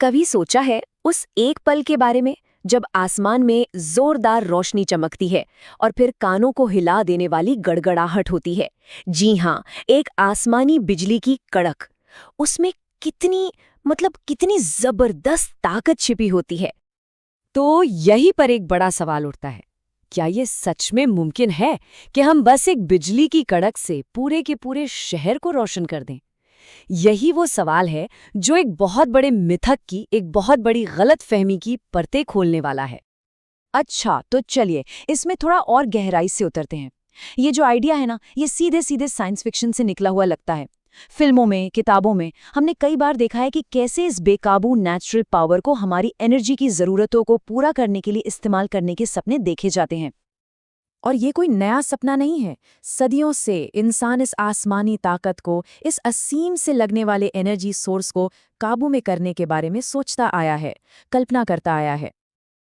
कभी सोचा है उस एक पल के बारे में जब आसमान में जोरदार रोशनी चमकती है और फिर कानों को हिला देने वाली गड़गड़ाहट होती है। जी हाँ, एक आसमानी बिजली की कड़क। उसमें कितनी जबरदस्त ताकत छिपी होती है। तो यहीं पर एक बड़ा सवाल उठता है, क्या ये सच में मुमकिन है कि हम बस एक बिजली की कड़क से पूरे के पूरे शहर को रोशन कर दें? यही वो सवाल है जो एक बहुत बड़े मिथक की, एक बहुत बड़ी गलतफहमी की परतें खोलने वाला है। अच्छा, तो चलिए इसमें थोड़ा और गहराई से उतरते हैं। ये जो आइडिया है ना, ये सीधे सीधे साइंस फिक्शन से निकला हुआ लगता है। फिल्मों में, किताबों में हमने कई बार देखा है कि कैसे इस बेकाबू नेचुरल पावर को हमारी एनर्जी की ज़रूरतों को पूरा करने के लिए इस्तेमाल करने के सपने देखे जाते हैं। और ये कोई नया सपना नहीं है। सदियों से इंसान इस आसमानी ताकत को, इस असीम से लगने वाले एनर्जी सोर्स को काबू में करने के बारे में सोचता आया है, कल्पना करता आया है।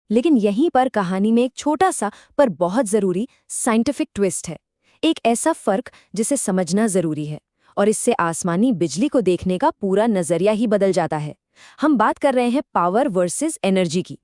लेकिन यहीं पर कहानी में एक छोटा सा पर बहुत जरूरी साइंटिफिक ट्विस्ट है। एक ऐसा फर्क जिसे समझना जरूरी है, और इससे आसमानी बिजली को देखने का पूरा नजरिया ही बदल जाता है। हम बात कर रहे हैं पावर वर्सेस एनर्जी की।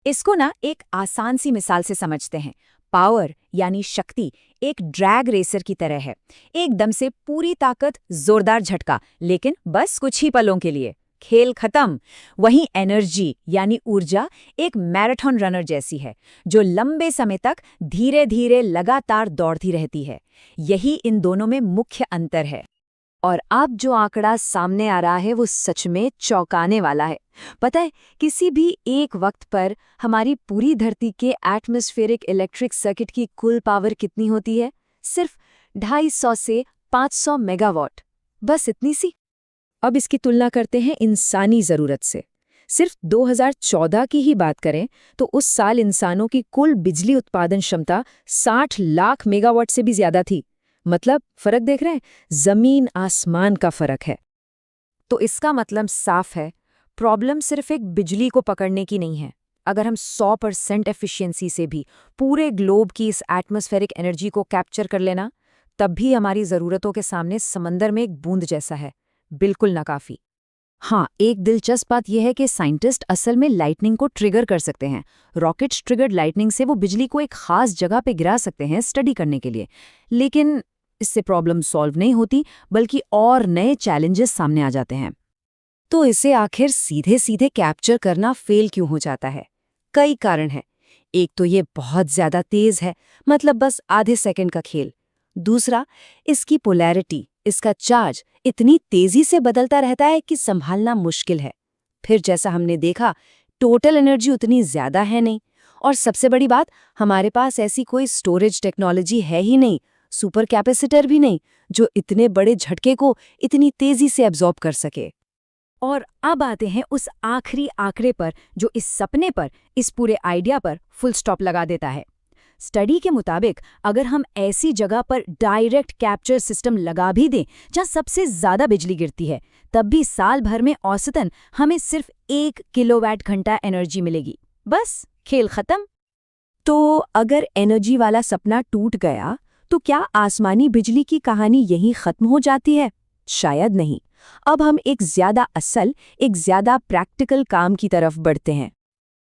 इसको ना एक आसान सी मिसाल से समझते हैं। पावर यानी शक्ति एक ड्रैग रेसर की तरह है। एकदम से पूरी ताकत, जोरदार झटका, लेकिन बस कुछ ही पलों के लिए, खेल खत्म। वहीं एनर्जी यानी ऊर्जा एक मैराथन रनर जैसी है, जो लंबे समय तक धीरे धीरे लगातार दौड़ती रहती है। यही इन दोनों में मुख्य अंतर है। और अब जो आंकड़ा सामने आ रहा है वो सच में चौंकाने वाला है। पता है, किसी भी एक वक्त पर हमारी पूरी धरती के एटमॉस्फेरिक इलेक्ट्रिक सर्किट की कुल पावर कितनी होती है? सिर्फ 250 से 500 मेगावाट। बस इतनी सी। अब इसकी तुलना करते हैं इंसानी ज़रूरत से। सिर्फ 2014 की ही बात करें तो उस साल इंसानों की कुल बिजली उत्पादन क्षमता 60 लाख मेगावाट से भी ज़्यादा थी। मतलब फर्क देख रहे हैं? जमीन आसमान का फर्क है। तो इसका मतलब साफ है, प्रॉब्लम सिर्फ एक बिजली को पकड़ने की नहीं है। अगर हम 100% एफिशिएंसी से भी पूरे ग्लोब की इस एटमॉस्फेरिक एनर्जी को कैप्चर कर लेना, तब भी हमारी ज़रूरतों के सामने समंदर में एक बूंद जैसा है, बिल्कुल नाकाफी। हाँ, एक दिलचस्प बात यह है कि साइंटिस्ट असल में लाइटनिंग को ट्रिगर कर सकते हैं। रॉकेट्स ट्रिगर्ड लाइटनिंग से वो बिजली को एक खास जगह पे गिरा सकते हैं स्टडी करने के लिए। लेकिन इससे प्रॉब्लम सॉल्व नहीं होती, बल्कि और नए चैलेंजेस सामने आ जाते हैं। तो इसे आखिर सीधे सीधे कैप्चर करना फेल क्यों हो जाता है? कई कारण हैं। एक तो ये बहुत ज्यादा तेज है, मतलब बस आधे सेकंड का खेल। दूसरा, इसकी पोलैरिटी, इसका चार्ज इतनी तेजी से बदलता रहता है कि संभालना मुश्किल है। फिर जैसा हमने देखा, टोटल एनर्जी उतनी ज्यादा है नहीं। और सबसे बड़ी बात, हमारे पास ऐसी कोई स्टोरेज टेक्नोलॉजी है ही नहीं, सुपर कैपेसिटर भी नहीं, जो इतने बड़े झटके को इतनी तेजी से एब्जॉर्ब कर सके। और अब आते हैं उस आखिरी आंकड़े पर जो इस सपने पर, इस पूरे आइडिया पर फुल स्टॉप लगा देता है। स्टडी के मुताबिक अगर हम ऐसी जगह पर डायरेक्ट कैप्चर सिस्टम लगा भी दें जहां सबसे ज्यादा बिजली गिरती है, तब भी साल भर में औसतन हमें सिर्फ 1 किलोवाट घंटा एनर्जी मिलेगी। बस खेल खत्म। तो अगर एनर्जी वाला सपना टूट गया, तो क्या आसमानी बिजली की कहानी यहीं खत्म हो जाती है? शायद नहीं। अब हम एक ज्यादा प्रैक्टिकल काम की तरफ बढ़ते हैं।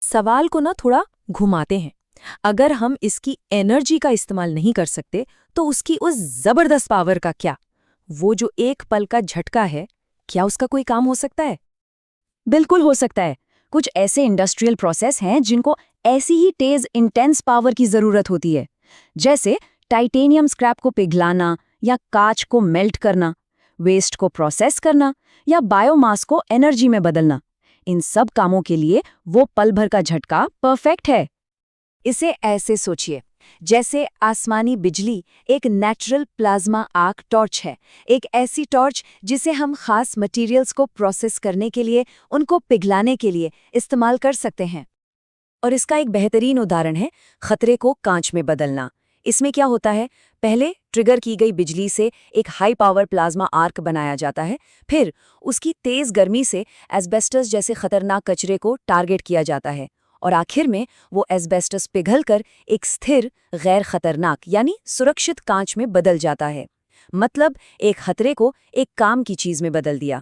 सवाल को ना थोड़ा घुमाते हैं। अगर हम इसकी एनर्जी का इस्तेमाल नहीं कर सकते, तो उसकी उस जबरदस्त पावर का क्या? वो जो एक पल का झटका है, क्या उसका कोई काम हो सकता है? बिल्कुल हो सकता है। कुछ ऐसे इंडस्ट्रियल प्रोसेस हैं जिनको ऐसी ही तेज इंटेंस पावर की जरूरत होती है, जैसे टाइटेनियम स्क्रैप को पिघलाना या कांच को मेल्ट करना, वेस्ट को प्रोसेस करना या बायोमास को एनर्जी में बदलना। इन सब कामों के लिए वो पल भर का झटका परफेक्ट है। इसे ऐसे सोचिए, जैसे आसमानी बिजली एक नेचुरल प्लाज्मा आर्क टॉर्च है, एक ऐसी टॉर्च जिसे हम खास मटेरियल्स को प्रोसेस करने के लिए, उनको पिघलाने के लिए इस्तेमाल कर सकते हैं। और इसका एक बेहतरीन उदाहरण है खतरे को कांच में बदलना। इसमें क्या होता है, पहले ट्रिगर की गई बिजली से एक हाई पावर प्लाज्मा आर्क बनाया जाता है, फिर उसकी तेज गर्मी से एस्बेस्टस जैसे खतरनाक कचरे को टारगेट किया जाता है, और आखिर में वो एस्बेस्टस पिघलकर एक स्थिर, गैर खतरनाक यानी सुरक्षित कांच में बदल जाता है। मतलब एक खतरे को एक काम की चीज में बदल दिया।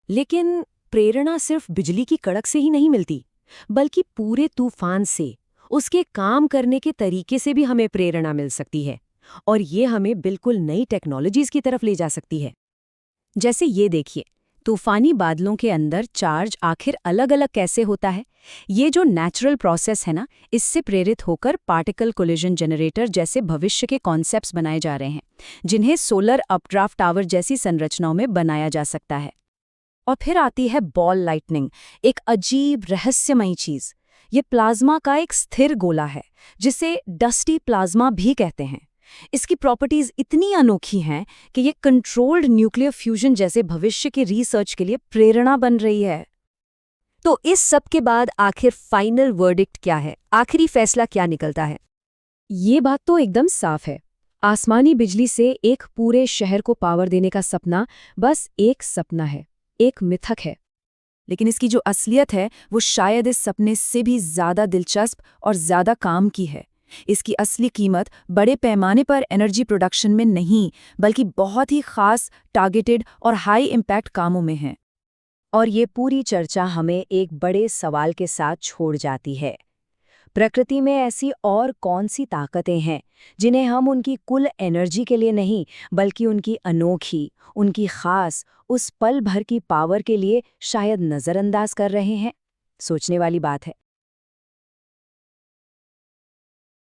लेकिन प्रेरणा सिर्फ बिजली की कड़क से ही नहीं मिलती, बल्कि पूरे तूफान से, उसके काम करने के तरीके से भी हमें प्रेरणा मिल सकती है। और ये हमें बिल्कुल नई टेक्नोलॉजीज की तरफ ले जा सकती है। जैसे ये देखिए, तूफानी बादलों के अंदर चार्ज आखिर अलग अलग कैसे होता है। ये जो नेचुरल प्रोसेस है ना, इससे प्रेरित होकर पार्टिकल कोलिजन जनरेटर जैसे भविष्य के कॉन्सेप्ट्स बनाए जा रहे हैं, जिन्हें सोलर अपड्राफ्ट टावर जैसी संरचनाओं में बनाया जा सकता है। और फिर आती है बॉल लाइटनिंग, एक अजीब रहस्यमयी चीज। ये प्लाज्मा का एक स्थिर गोला है, जिसे डस्टी प्लाज्मा भी कहते हैं। इसकी प्रॉपर्टीज इतनी अनोखी हैं कि ये कंट्रोल्ड न्यूक्लियर फ्यूजन जैसे भविष्य की रिसर्च के लिए प्रेरणा बन रही है। तो इस सब के बाद आखिर फाइनल वर्डिक्ट क्या है? आखिरी फैसला क्या निकलता है? ये बात तो एकदम साफ है। आसमानी बिजली से एक पूरे शहर को पावर देने का सपना बस एक सपना है, एक मिथक है। लेकिन इसकी जो असलियत है वो शायद इस सपने से भी ज्यादा दिलचस्प और ज्यादा काम की है। इसकी असली कीमत बड़े पैमाने पर एनर्जी प्रोडक्शन में नहीं, बल्कि बहुत ही खास, टारगेटेड और हाई इम्पैक्ट कामों में है। और ये पूरी चर्चा हमें एक बड़े सवाल के साथ छोड़ जाती है। प्रकृति में ऐसी और कौन सी ताकतें हैं जिन्हें हम उनकी कुल एनर्जी के लिए नहीं, बल्कि उनकी अनोखी, उनकी खास, उस पल भर की पावर के लिए शायद नज़रअंदाज कर रहे हैं? सोचने वाली बात है।